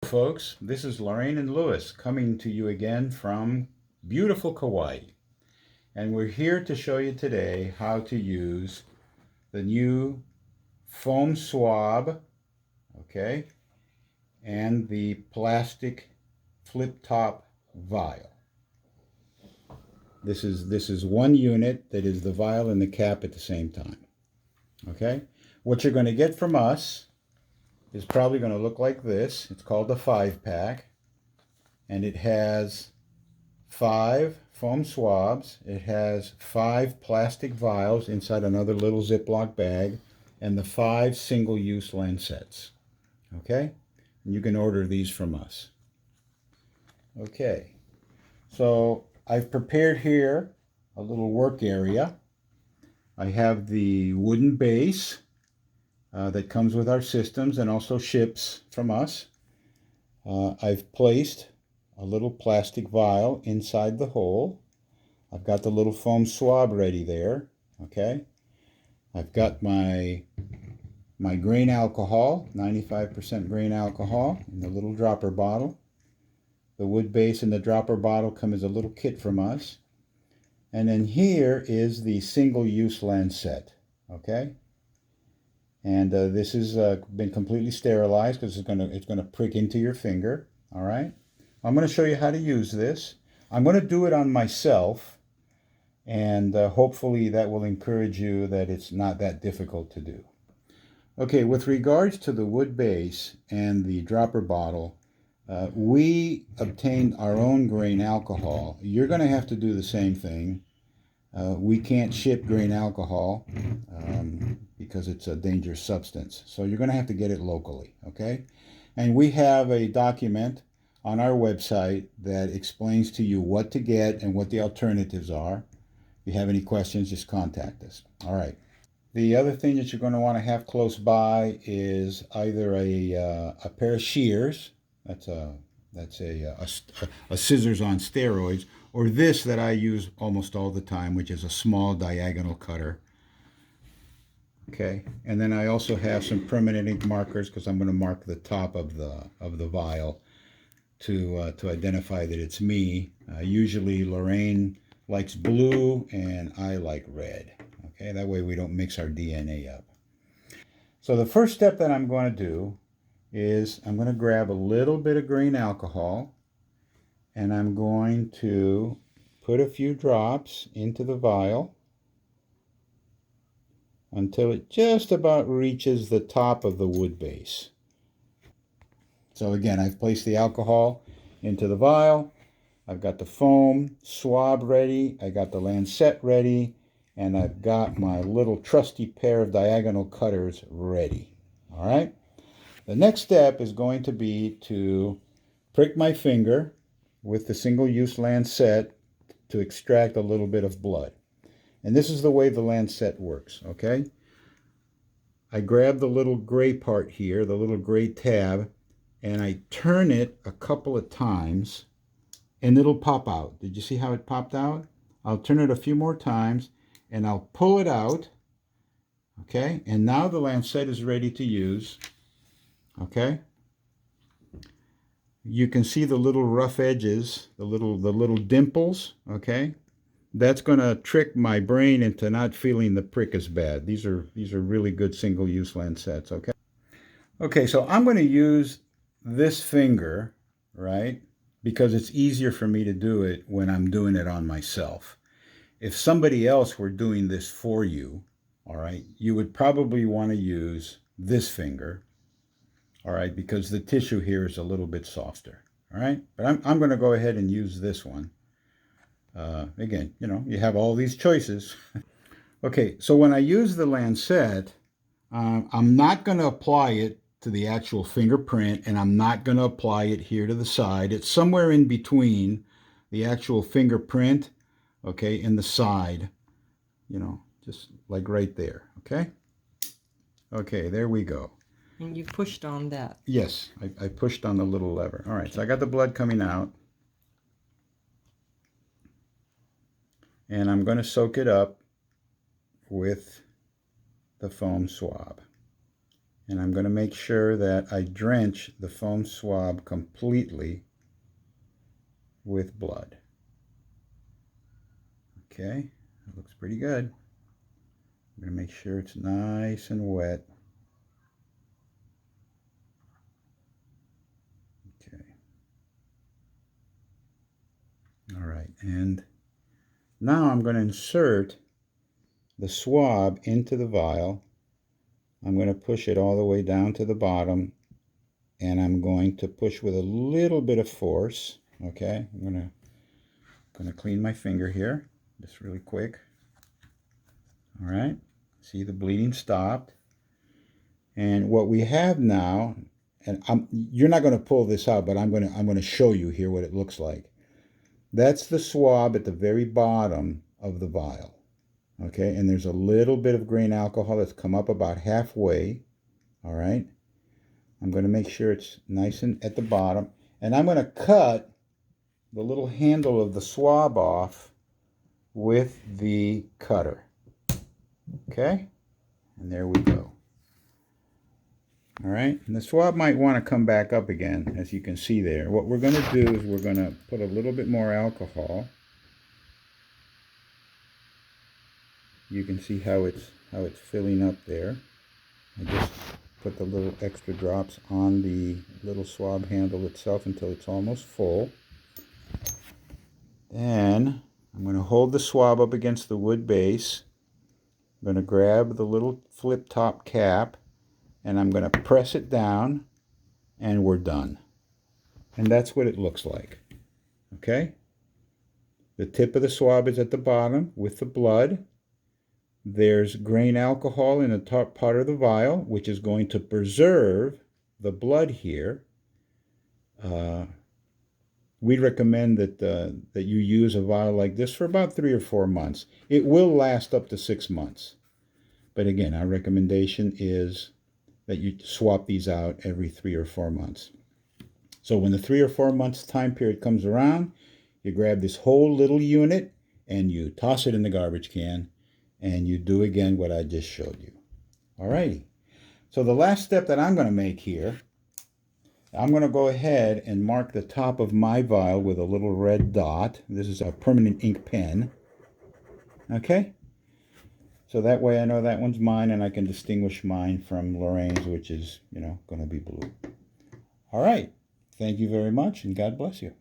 Folks, this is Lorraine and Lewis coming to you again from beautiful Kauai. And we're here to show you today how to use the new foam swab, okay, and the plastic flip top vial. This is one unit that is the vial and the cap at the same time. Okay? What you're going to get from us is probably going to look like this. It's called the 5-pack, and it has 5 foam swabs. It has 5 plastic vials inside another little Ziploc bag, and the 5 single-use lancets. Okay? And you can order these from us. Okay. So I've prepared here a little work area. I have the wooden base that comes with our systems and also ships from us. I've placed a little plastic vial inside the hole. I've got the little foam swab ready there. Okay. I've got my grain alcohol, 95% grain alcohol in the little dropper bottle. The wood base and the dropper bottle come as a little kit from us. And then here is the single-use lancet, okay? And this has been completely sterilized because it's gonna prick into your finger, all right? I'm gonna show you how to use this. I'm gonna do it on myself, and hopefully that will encourage you that it's not that difficult to do. Okay, with regards to the wood base and the dropper bottle, we obtained our own grain alcohol. You're going to have to do the same thing. We can't ship grain alcohol because it's a dangerous substance. So you're going to have to get it locally, okay? And we have a document on our website that explains to you what to get and what the alternatives are. If you have any questions, just contact us. All right. The other thing that you're going to want to have close by is either a pair of shears. That's a scissors on steroids, or this that I use almost all the time, which is a small diagonal cutter. Okay, and then I also have some permanent ink markers because I'm going to mark the top of the vial to identify that it's me. Usually Lorraine likes blue and I like red. Okay, that way we don't mix our DNA up. So the first step that I'm going to do is I'm going to grab a little bit of grain alcohol and I'm going to put a few drops into the vial until it just about reaches the top of the wood base. So again, I've placed the alcohol into the vial. I've got the foam swab ready. I got the lancet ready. And I've got my little trusty pair of diagonal cutters ready. All right? The next step is going to be to prick my finger with the single-use lancet to extract a little bit of blood. And this is the way the lancet works, okay? I grab the little gray part here, the little gray tab, and I turn it a couple of times, and it'll pop out. Did you see how it popped out? I'll turn it a few more times, and I'll pull it out, okay? And now the lancet is ready to use, okay? You can see the little rough edges, the little dimples, okay? That's going to trick my brain into not feeling the prick as bad. These are really good single-use lancets, okay? Okay, so I'm going to use this finger, right? Because it's easier for me to do it when I'm doing it on myself. If somebody else were doing this for you, all right, you would probably want to use this finger, all right, because the tissue here is a little bit softer, all right? But I'm going to go ahead and use this one. Again, you know, you have all these choices. Okay, so when I use the lancet, I'm not going to apply it to the actual fingerprint, and I'm not going to apply it here to the side. It's somewhere in between the actual fingerprint, okay, in the side, you know, just like right there, okay? Okay, there we go. And you pushed on that. Yes, I pushed on the little lever. All right, okay. So I got the blood coming out. And I'm going to soak it up with the foam swab. And I'm going to make sure that I drench the foam swab completely with blood. Okay, that looks pretty good. I'm going to make sure it's nice and wet. Okay. All right, and now I'm going to insert the swab into the vial. I'm going to push it all the way down to the bottom, and I'm going to push with a little bit of force. Okay, I'm going to clean my finger here, just really quick. All right, see the bleeding stopped. And what we have now, and you're not going to pull this out, but I'm going to show you here what it looks like. That's the swab at the very bottom of the vial. Okay, and there's a little bit of grain alcohol that's come up about halfway. All right, I'm going to make sure it's nice and at the bottom, and I'm going to cut the little handle of the swab off with the cutter. Okay, and there we go. All right, and the swab might want to come back up again, as you can see there. What we're going to do is we're going to put a little bit more alcohol. You can see how it's filling up there. I just put the little extra drops on the little swab handle itself until it's almost full. Then I'm going to hold the swab up against the wood base. I'm going to grab the little flip top cap and I'm going to press it down, and we're done. And that's what it looks like. Okay? The tip of the swab is at the bottom with the blood. There's grain alcohol in the top part of the vial, which is going to preserve the blood here. We'd recommend that you use a vial like this for about 3 or 4 months. It will last up to 6 months. But again, our recommendation is that you swap these out every 3 or 4 months. So when the 3 or 4 months time period comes around, you grab this whole little unit and you toss it in the garbage can, and you do again what I just showed you. Alrighty. So the last step that I'm going to make here, I'm going to go ahead and mark the top of my vial with a little red dot. This is a permanent ink pen. Okay? So that way I know that one's mine, and I can distinguish mine from Lorraine's, which is, going to be blue. All right. Thank you very much, and God bless you.